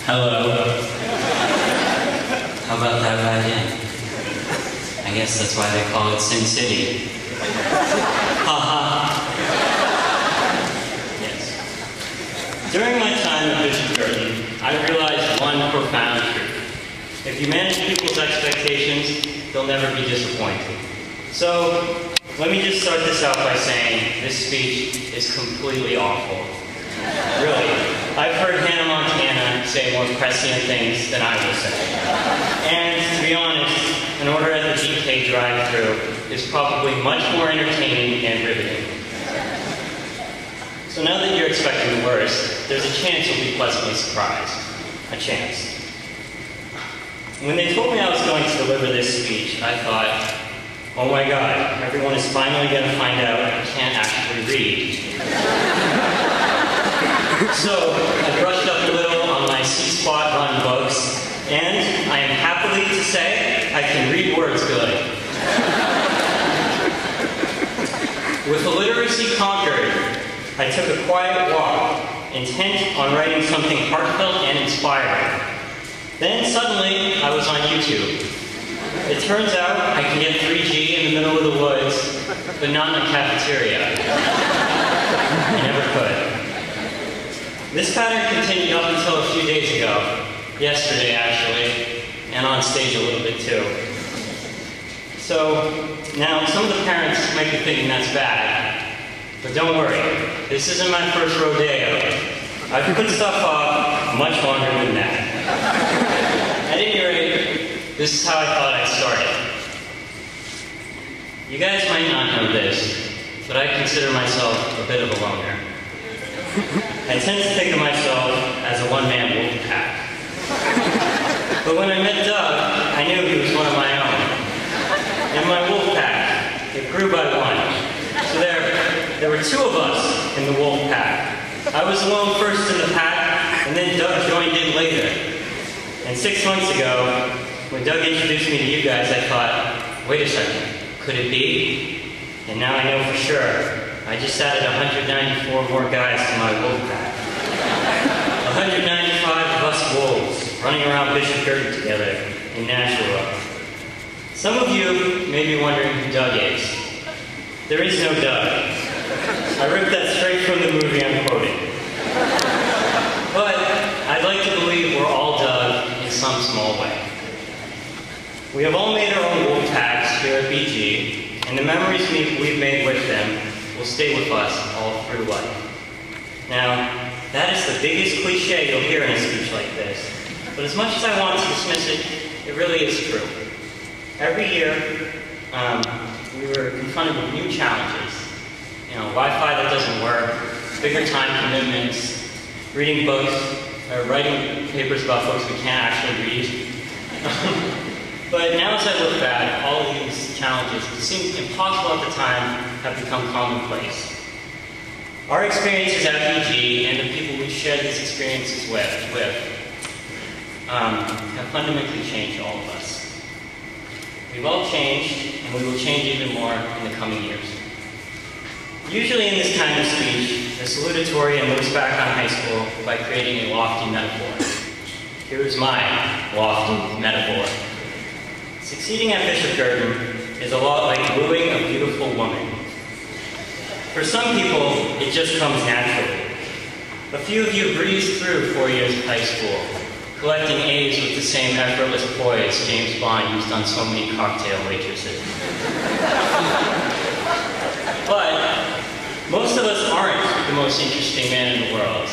Hello. How about that right in? I guess that's why they call it Sin City. Haha. Yes. During my time at Bishop Curtin, I realized one profound truth. If you manage people's expectations, they'll never be disappointed. So, let me just start this out by saying this speech is completely awful. Really. I've heard Hannah Montana say more prescient things than I will say. And to be honest, an order at the DK drive-thru is probably much more entertaining and riveting. So now that you're expecting the worst, there's a chance you'll be pleasantly surprised. A chance. When they told me I was going to deliver this speech, I thought, oh my God, everyone is finally going to find out I can't actually read. So, I brushed up a little on my C-spot run books, and I am happy to say I can read words good. With illiteracy conquered, I took a quiet walk, intent on writing something heartfelt and inspiring. Then suddenly, I was on YouTube. It turns out I can get 3G in the middle of the woods, but not in a cafeteria. I never could. This pattern continued up until a few days ago, yesterday actually, and on stage a little bit too. So, now some of the parents might be thinking that's bad, but don't worry, this isn't my first rodeo. I've put stuff off much longer than that. At any rate, this is how I thought I'd start it. You guys might not know this, but I consider myself a bit of a loner. I tend to think of myself as a one-man wolf pack. But when I met Doug, I knew he was one of my own. And my wolf pack, it grew by one. So there were two of us in the wolf pack. I was alone first in the pack, and then Doug joined in later. And 6 months ago, when Doug introduced me to you guys, I thought, wait a second, could it be? And now I know for sure. I just added 194 more guys to my wolf pack. 195 of us wolves running around Bishop Curtin together in Nashua. Some of you may be wondering who Doug is. There is no Doug. I ripped that straight from the movie I'm quoting. But I'd like to believe we're all Doug in some small way. We have all made our own wolf packs here at BG, and the memories we've made with them will stay with us all through life. Now, that is the biggest cliche you'll hear in a speech like this, but as much as I want to dismiss it, it really is true. Every year, we were confronted with new challenges. You know, Wi-Fi that doesn't work, bigger time commitments, reading books, or writing papers about books we can't actually read. But now as I look back, all of these challenges that seemed impossible at the time have become commonplace. Our experiences at BG and the people we shared these experiences with have fundamentally changed all of us. We've all changed, and we will change even more in the coming years. Usually in this kind of speech, the salutatorian looks back on high school by creating a lofty metaphor. Here's my lofty metaphor. Succeeding at Bishop Curtin is a lot like wooing a beautiful woman. For some people, it just comes naturally. A few of you breezed through 4 years of high school, collecting A's with the same effortless poise James Bond used on so many cocktail waitresses. But most of us aren't the most interesting man in the world.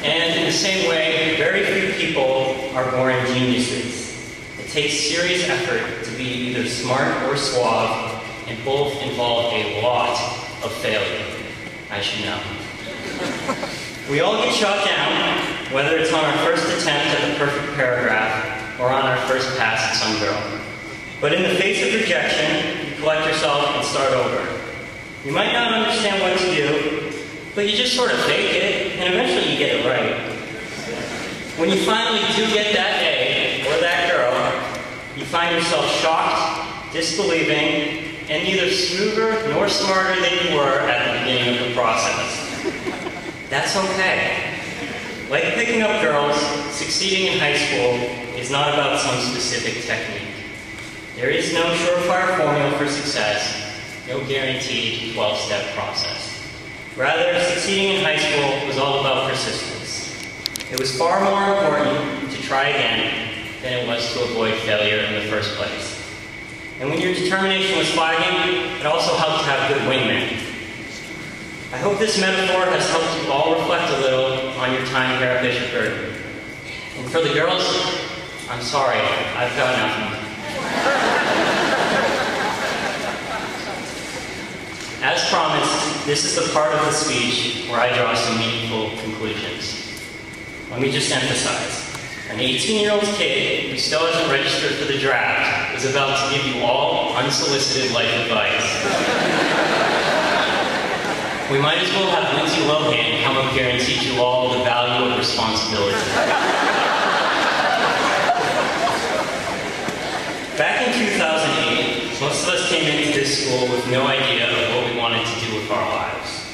And in the same way, very few people are born geniuses. It takes serious effort to be either smart or suave, and both involve a lot of failure, I should know. We all get shot down, whether it's on our first attempt at the perfect paragraph or on our first pass at some girl. But in the face of rejection, you collect yourself and start over. You might not understand what to do, but you just sort of fake it, and eventually you get it right. When you finally do get that A, or that girl, you find yourself shocked, disbelieving, and neither smoother nor smarter than you were at the beginning of the process. That's okay. Like picking up girls, succeeding in high school is not about some specific technique. There is no surefire formula for success, no guaranteed 12-step process. Rather, succeeding in high school was all about persistence. It was far more important to try again than it was to avoid failure in the first place. And when your determination was flagging, it also helped to have good wingmen. I hope this metaphor has helped you all reflect a little on your time here at Bishop Burton. And for the girls, I'm sorry, I've got nothing. As promised, this is the part of the speech where I draw some meaningful conclusions. Let me just emphasize, an 18-year-old kid who still hasn't registered for the draft is about to give you all unsolicited life advice. We might as well have Lindsay Lohan come up here and teach you all the value of responsibility. Back in 2008, most of us came into this school with no idea of what we wanted to do with our lives.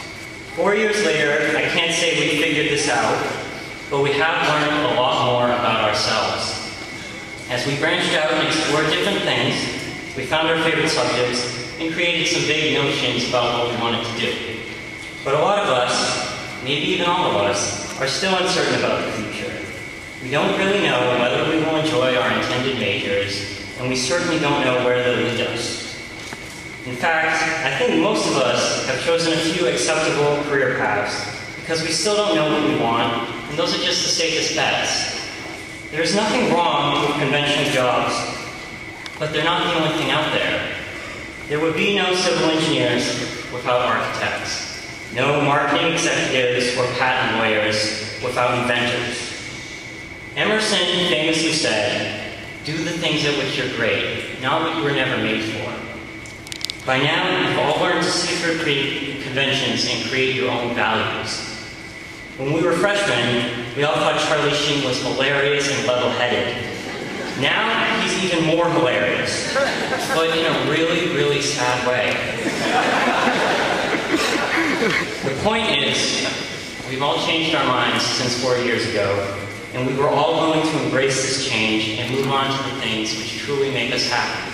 4 years later, I can't say we figured this out, but we have learned a lot more about ourselves. As we branched out and explored different things, we found our favorite subjects and created some vague notions about what we wanted to do. But a lot of us, maybe even all of us, are still uncertain about the future. We don't really know whether we will enjoy our intended majors, and we certainly don't know where they'll lead us. In fact, I think most of us have chosen a few acceptable career paths because we still don't know what we want, and those are just the safest bets. There's nothing wrong with conventional jobs, but they're not the only thing out there. There would be no civil engineers without architects. No marketing executives or patent lawyers without inventors. Emerson famously said, "Do the things at which you're great, not what you were never made for." By now, you've all learned to see through conventions and create your own values. When we were freshmen, we all thought Charlie Sheen was hilarious and level-headed. Now, he's even more hilarious, but in a really, really sad way. The point is, we've all changed our minds since 4 years ago, and we were all willing to embrace this change and move on to the things which truly make us happy.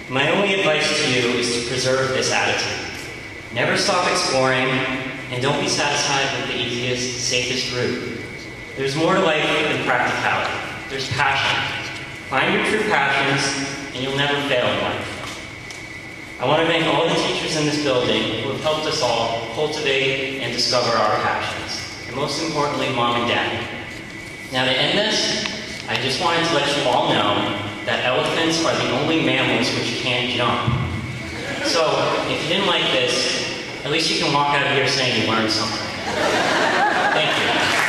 My only advice to you is to preserve this attitude. Never stop exploring, and don't be satisfied with the easiest, safest route. There's more to life than practicality. There's passion. Find your true passions, and you'll never fail in life. I want to thank all the teachers in this building who have helped us all cultivate and discover our passions, and most importantly, Mom and Dad. Now to end this, I just wanted to let you all know that elephants are the only mammals which can't jump. So, if you didn't like this, at least you can walk out of here saying you learned something. Thank you.